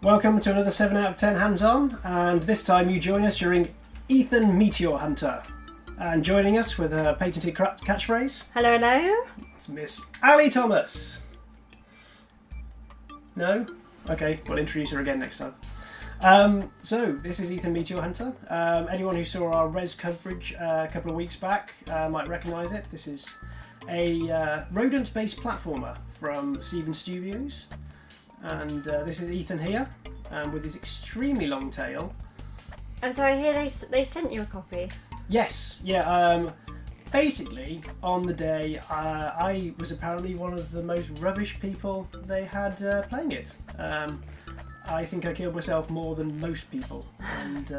Welcome to another 7 out of 10 hands-on, and this time you join us during Ethan Meteor Hunter. And joining us with a patented catchphrase... Hello, hello. It's Miss Ali Thomas. No? Okay, we'll introduce her again next time. So, this is Ethan Meteor Hunter. Anyone who saw our Rezzed coverage a couple of weeks back might recognise it. This is a rodent-based platformer from Seaven Studios. And this is Ethan here, with his extremely long tail. And so I hear they sent you a copy. Yes, yeah. Basically, on the day, I was apparently one of the most rubbish people they had playing it. I think I killed myself more than most people, and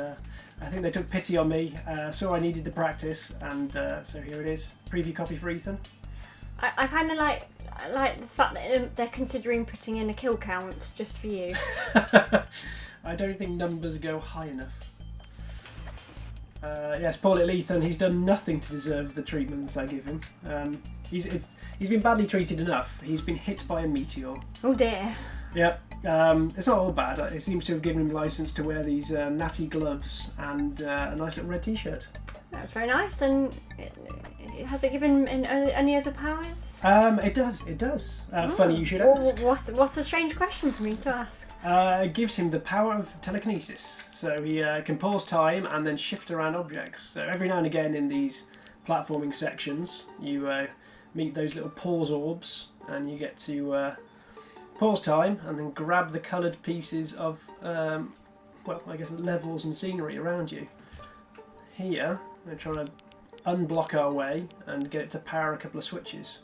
I think they took pity on me, saw I needed the practice, and so here it is. Preview copy for Ethan. I kind of like the fact that they're considering putting in a kill count just for you. I don't think numbers go high enough. Yes, poor little Ethan, he's done nothing to deserve the treatments I give him. He's been badly treated enough. He's been hit by a meteor. Oh dear. Yeah, it's not all bad. It seems to have given him license to wear these natty gloves and a nice little red t-shirt. That's very nice. And has it given him any other powers? It does. Funny you should ask. What's a strange question for me to ask? It gives him the power of telekinesis. So he can pause time and then shift around objects. So every now and again in these platforming sections, you meet those little pause orbs, and you get to pause time and then grab the coloured pieces of, well, I guess levels and scenery around you. Here, we're trying to unblock our way and get it to power a couple of switches.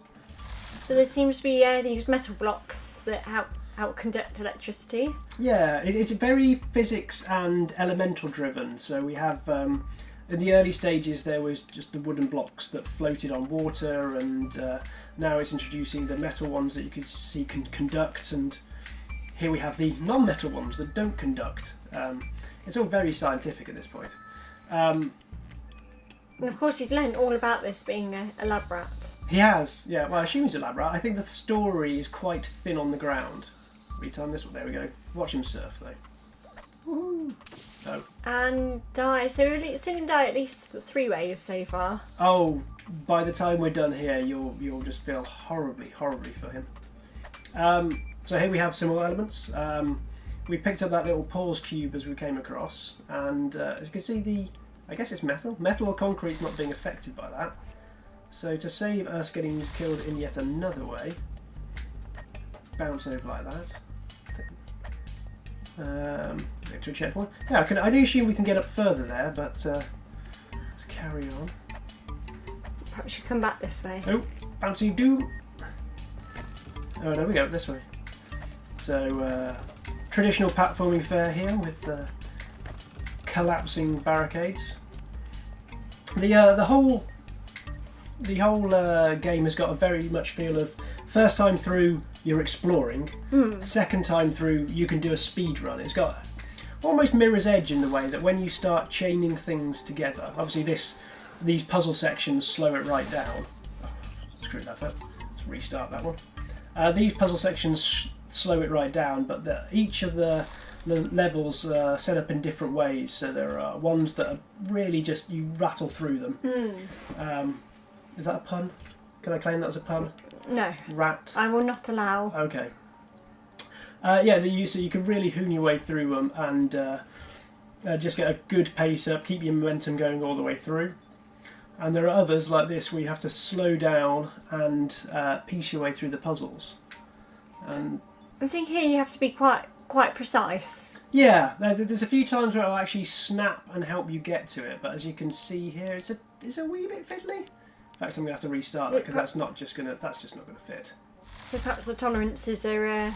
So there seems to be these metal blocks that help conduct electricity. Yeah, it's very physics and elemental driven. So we have, in the early stages there was just the wooden blocks that floated on water, and now it's introducing the metal ones that you can see can conduct, and here we have the non-metal ones that don't conduct. It's all very scientific at this point. And of course he's learned all about this being a lab rat. He has, yeah. Well, I assume he's a lab rat. I think the story is quite thin on the ground. Retime this one. There we go. Watch him surf, though. Woo. Oh. And die. So we've seen him die at least 3 ways so far. Oh, by the time we're done here, you'll just feel horribly for him. So here we have similar elements. We picked up that little pause cube as we came across, and as you can see, I guess it's metal. Metal or concrete's not being affected by that. So to save us getting killed in yet another way, bounce over like that. Victory checkpoint. Yeah, I do assume we can get up further there, but let's carry on. Perhaps we should come back this way. Oh, bouncy do. Oh, there we go, this way. So traditional platforming fare here with collapsing barricades. The whole game has got a very much feel of first time through you're exploring, second time through you can do a speed run. It's got almost Mirror's Edge in the way that when you start chaining things together, obviously these puzzle sections slow it right down. Oh, screw that up. Let's restart that one. These puzzle sections slow it right down, but each of the levels are set up in different ways. So there are ones that are really just you rattle through them. Is that a pun? Can I claim that as a pun? No. Rat. I will not allow. Okay. Yeah, so you can really hoon your way through them and just get a good pace up, keep your momentum going all the way through. And there are others like this where you have to slow down and piece your way through the puzzles. And I think here you have to be quite precise. Yeah, there's a few times where it'll actually snap and help you get to it, but as you can see here, it's a wee bit fiddly. In fact, I'm gonna have to restart that because that's just not gonna fit. So perhaps the tolerances are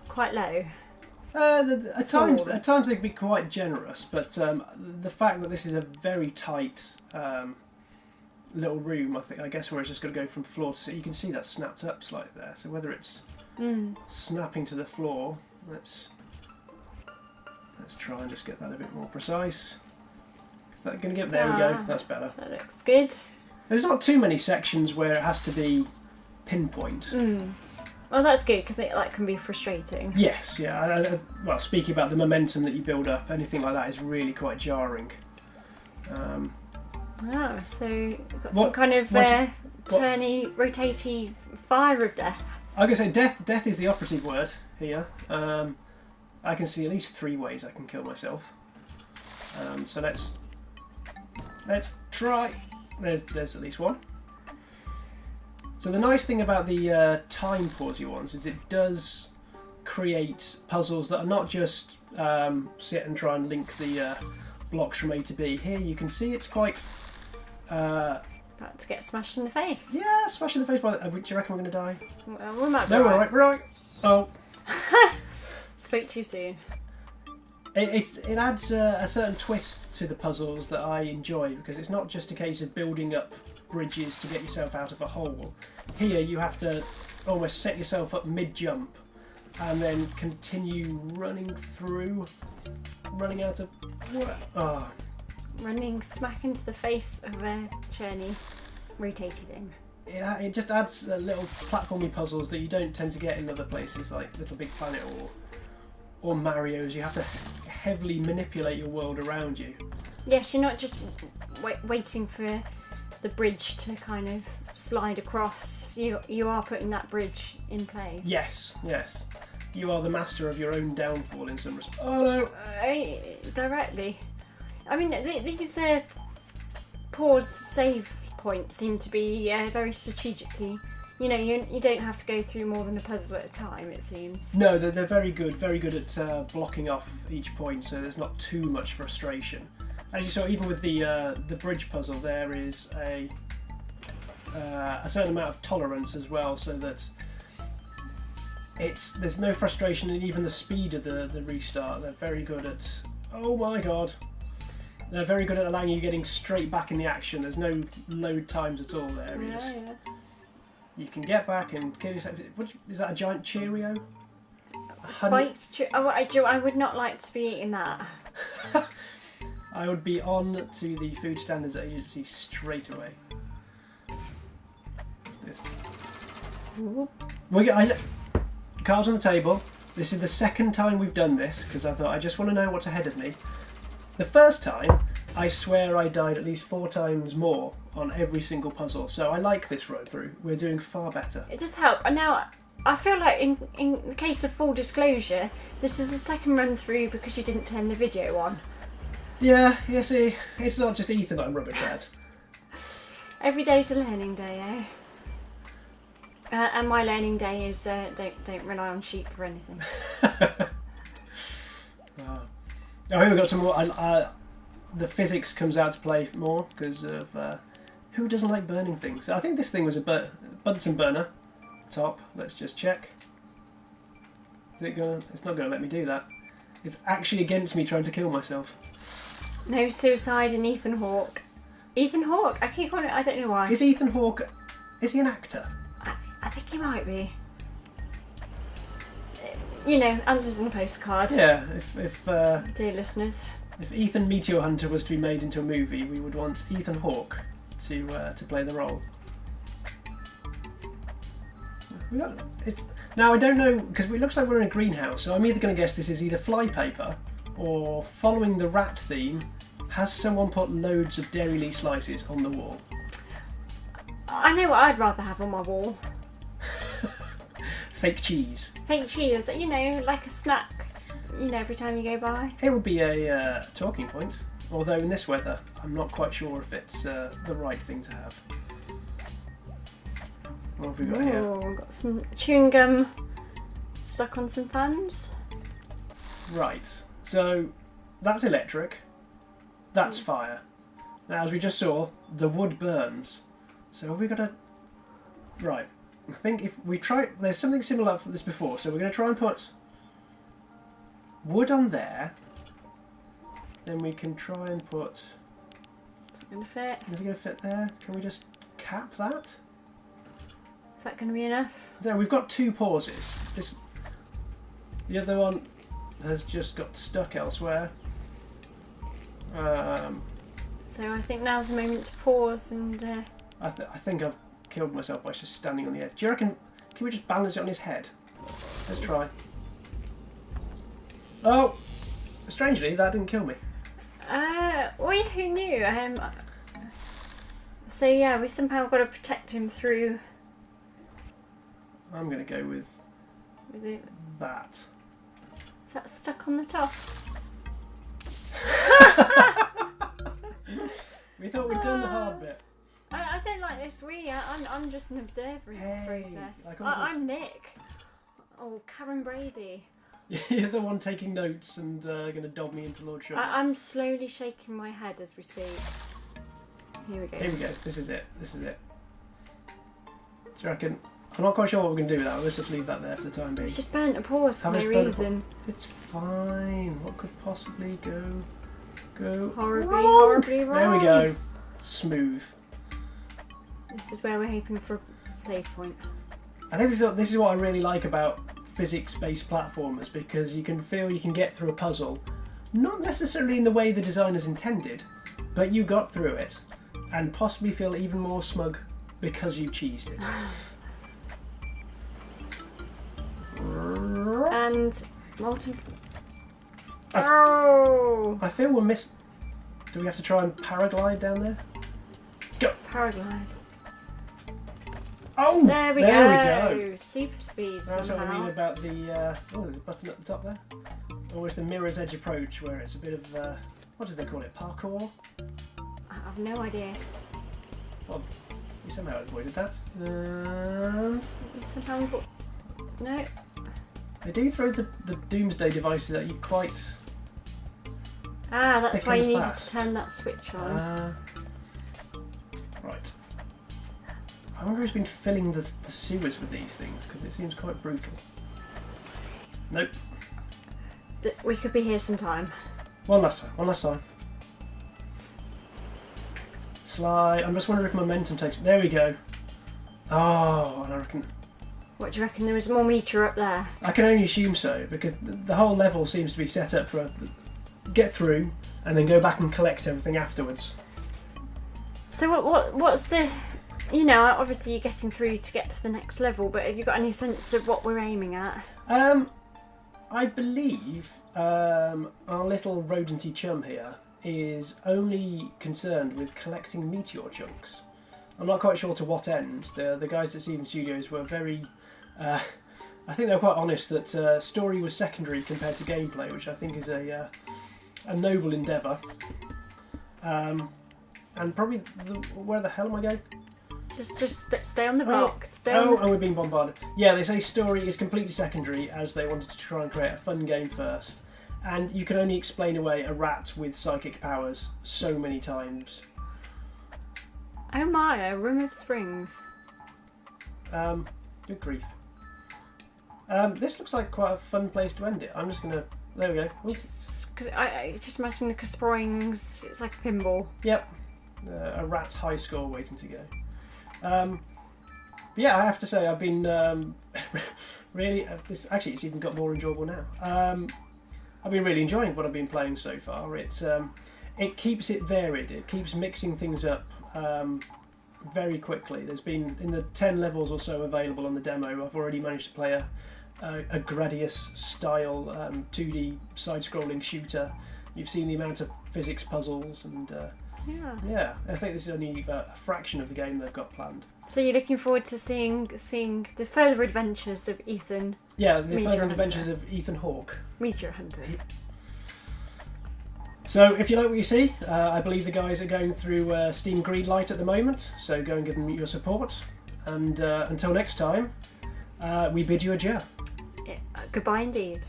quite low. At times they can be quite generous, but the fact that this is a very tight little room, I guess where it's just going to go from floor to you can see that snapped up slightly there. So whether it's snapping to the floor, let's try and just get that a bit more precise. Is that going to get there? We go. That's better. That looks good. There's not too many sections where it has to be pinpoint. Well, that's good because that can be frustrating. Yes, yeah. Well, speaking about the momentum that you build up, anything like that is really quite jarring. So you've got some kind of turny, rotatey fire of death. I'm going to say death is the operative word here. I can see at least 3 ways I can kill myself. So let's try. There's at least one. So the nice thing about the time pausey ones is it does create puzzles that are not just sit and try and link the blocks from A to B. Here you can see it's quite... About to get smashed in the face. Yeah, smashed in the face by the... Do you reckon we're going to die? We might be No, we're alright. Oh. Spoke too soon. It adds a certain twist to the puzzles that I enjoy, because it's not just a case of building up bridges to get yourself out of a hole. Here you have to almost set yourself up mid-jump and then continue running out of... Oh. Running smack into the face of a churny rotated thing. It just adds little platformy puzzles that you don't tend to get in other places like Little Big Planet or Mario's. You have to heavily manipulate your world around you. Yes, you're not just waiting for the bridge to kind of slide across. You are putting that bridge in place. Yes. You are the master of your own downfall in some respect. Oh no! Directly. I mean, these pause save points seem to be very strategically. You know, you don't have to go through more than a puzzle at a time, it seems. No, they're very good at blocking off each point, so there's not too much frustration. As you saw, even with the bridge puzzle, there is a certain amount of tolerance as well, so that there's no frustration in even the speed of the restart. They're very good at... Oh my god! They're very good at allowing you getting straight back in the action. There's no load times at all there. Yeah. You can get back and kill yourself. Is that a giant Cheerio? Spiked I would not like to be eating that. I would be on to the Food Standards Agency straight away. What's this? Cards on the table. This is the second time we've done this, because I thought I just want to know what's ahead of me. The first time, I swear I died at least 4 times more on every single puzzle, so I like this run through. We're doing far better. It does help. And now, I feel like in the case of full disclosure, this is the second run through because you didn't turn the video on. Yeah, you see, it's not just Ethan I'm rubbish at. Every day's a learning day, eh? And my learning day is don't rely on sheep for anything. Oh, here we've got some more. The physics comes out to play more because of who doesn't like burning things. I think this thing was a Bunsen burner top. Let's just check. Is it going? It's not going to let me do that. It's actually against me trying to kill myself. No suicide in Ethan Hawke. Ethan Hawke? I keep calling it. I don't know why. Is Ethan Hawke? Is he an actor? I think he might be. You know, answers in the postcard. Yeah, if dear listeners. If Ethan Meteor Hunter was to be made into a movie, we would want Ethan Hawke to play the role. Now I don't know, because it looks like we're in a greenhouse, so I'm either going to guess this is either flypaper or, following the rat theme, has someone put loads of Dairy Lee slices on the wall? I know what I'd rather have on my wall. Fake cheese. Fake cheese, you know, like a snack, you know, every time you go by. It would be a talking point, although in this weather I'm not quite sure if it's the right thing to have. What have we got here? We've got some chewing gum stuck on some fans. Right, so that's electric, that's fire. Now, as we just saw, the wood burns. So have we got to... Right, I think if we try... There's something similar for this before, so we're going to try and put wood on there. Then we can try and put... Is it going to fit? Is it going to fit there? Can we just cap that? Is that going to be enough? There, we've got 2 pauses. The other one has just got stuck elsewhere. So I think now's the moment to pause and... I think I've killed myself by just standing on the edge. Do you reckon Can we just balance it on his head? Let's try. Oh! Strangely, that didn't kill me. Well, yeah, who knew? So yeah, we somehow got to protect him through. I'm going to go with it. that. Is that stuck on the top? We thought we'd done the hard bit. I don't like this. I'm just an observer in this process. I'm Nick. Oh, Karen Brady. You're the one taking notes and going to dob me into Lord Sugar. I'm slowly shaking my head as we speak. Here we go. Here we go. This is it. This is it. Do you reckon? I'm not quite sure what we're going to do with that. Let's just leave that there for the time being. It's just burnt a pause for no reason. It's fine. What could possibly go horribly wrong? wrong? There we go. Smooth. This is where we're hoping for a save point. I think this is what I really like about physics-based platformers, because you can feel you can get through a puzzle, not necessarily in the way the designers intended, but you got through it, and possibly feel even more smug because you cheesed it. And molten. Oh! I feel we're missed. Do we have to try and paraglide down there? Go! Paraglide. Oh! There we go! Super speed. That's somehow. what I mean about the. Oh, there's a button at the top there. Always the mirror's edge approach, where it's a bit of. What do they call it? Parkour? I have no idea. Well, we somehow avoided that. Somehow no. They do throw the doomsday devices at you quite. Ah, that's thick why and you need fast. to turn that switch on. Right. I wonder who's been filling the sewers with these things, because it seems quite brutal. Nope. We could be here some time. One last time. Slide. I'm just wondering if momentum takes. There we go. Oh, and I reckon. What do you reckon? There was more meter up there. I can only assume so, because the whole level seems to be set up for get through and then go back and collect everything afterwards. So what's the? You know, obviously you're getting through to get to the next level, but have you got any sense of what we're aiming at? I believe our little rodenty chum here is only concerned with collecting meteor chunks. I'm not quite sure to what end. The guys at Seaven Studios were very... I think they were quite honest that story was secondary compared to gameplay, which I think is a noble endeavour. And probably... where the hell am I going? Just stay on the rock. And we're being bombarded. Yeah, they say story is completely secondary, as they wanted to try and create a fun game first. And you can only explain away a rat with psychic powers so many times. Oh my, a room of springs. Good grief. This looks like quite a fun place to end it. I'm just gonna... There we go. Because I just imagine the springs, it's like a pinball. Yep. A rat high score waiting to go. But yeah, I have to say I've been really... actually, it's even got more enjoyable now. I've been really enjoying what I've been playing so far. It keeps it varied. It keeps mixing things up very quickly. There's been, in the 10 levels or so available on the demo, I've already managed to play a Gradius style 2D side-scrolling shooter. You've seen the amount of physics puzzles and yeah, I think this is only a fraction of the game they've got planned. So you're looking forward to seeing the further adventures of Ethan? Yeah, the Meteor further Hunter. adventures of Ethan Hawke. Meteor Hunter. So if you like what you see, I believe the guys are going through Steam Greenlight at the moment, so go and give them your support. And until next time, we bid you adieu. Goodbye indeed.